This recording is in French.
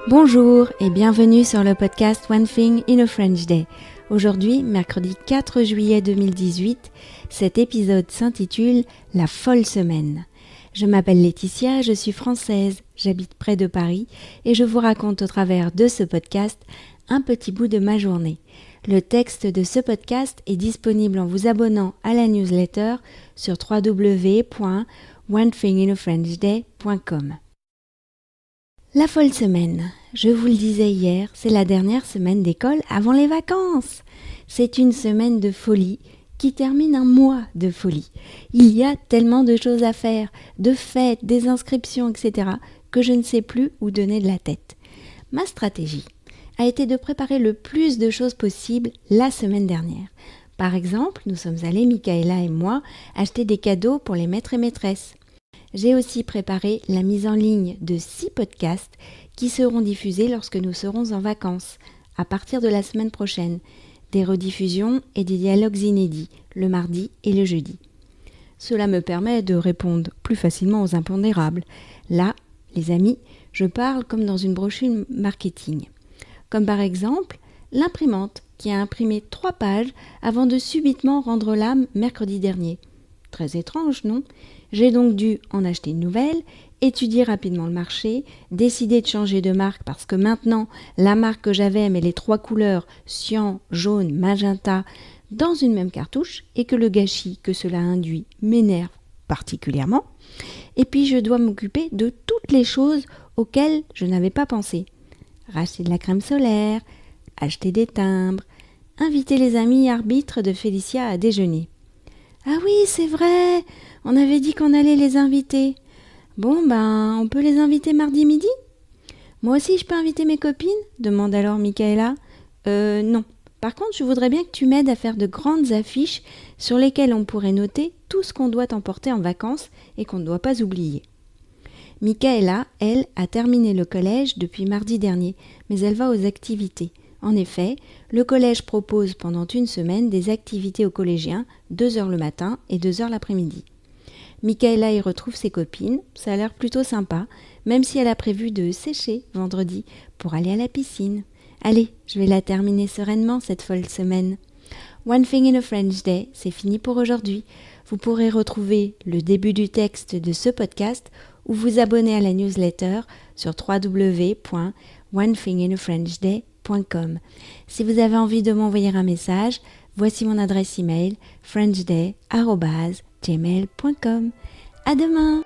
Bonjour et bienvenue sur le podcast One Thing in a French Day. Aujourd'hui, mercredi 4 juillet 2018, cet épisode s'intitule « La folle semaine ». Je m'appelle Laetitia, je suis française, j'habite près de Paris et je vous raconte au travers de ce podcast un petit bout de ma journée. Le texte de ce podcast est disponible en vous abonnant à la newsletter sur www.onethinginafrenchday.com. La folle semaine, je vous le disais hier, c'est la dernière semaine d'école avant les vacances. C'est une semaine de folie qui termine un mois de folie. Il y a tellement de choses à faire, de fêtes, des inscriptions, etc., que je ne sais plus où donner de la tête. Ma stratégie a été de préparer le plus de choses possible la semaine dernière. Par exemple, nous sommes allés, Michaela et moi, acheter des cadeaux pour les maîtres et maîtresses. J'ai aussi préparé la mise en ligne de 6 podcasts qui seront diffusés lorsque nous serons en vacances, à partir de la semaine prochaine. Des rediffusions et des dialogues inédits, le mardi et le jeudi. Cela me permet de répondre plus facilement aux impondérables. Là, les amis, je parle comme dans une brochure marketing. Comme par exemple, l'imprimante qui a imprimé 3 pages avant de subitement rendre l'âme mercredi dernier. Très étrange, non ? J'ai donc dû en acheter une nouvelle, étudier rapidement le marché, décider de changer de marque parce que maintenant, la marque que j'avais met les 3 couleurs cyan, jaune, magenta dans une même cartouche et que le gâchis que cela induit m'énerve particulièrement. Et puis je dois m'occuper de toutes les choses auxquelles je n'avais pas pensé. Racheter de la crème solaire, acheter des timbres, inviter les amis arbitres de Félicia à déjeuner. Ah oui, c'est vrai, on avait dit qu'on allait les inviter. Bon, on peut les inviter mardi midi ? Moi aussi, je peux inviter mes copines ? Demande alors Michaela. Non. Par contre, je voudrais bien que tu m'aides à faire de grandes affiches sur lesquelles on pourrait noter tout ce qu'on doit emporter en vacances et qu'on ne doit pas oublier. Michaela, elle, a terminé le collège depuis mardi dernier, mais elle va aux activités. En effet, le collège propose pendant une semaine des activités aux collégiens, 2 heures le matin et 2 heures l'après-midi. Michaela y retrouve ses copines, ça a l'air plutôt sympa, même si elle a prévu de sécher vendredi pour aller à la piscine. Allez, je vais la terminer sereinement cette folle semaine. One Thing in a French Day, c'est fini pour aujourd'hui. Vous pourrez retrouver le début du texte de ce podcast ou vous abonner à la newsletter sur www.onethinginafrenchday.com. Si vous avez envie de m'envoyer un message, voici mon adresse email frenchday@gmail.com. À demain!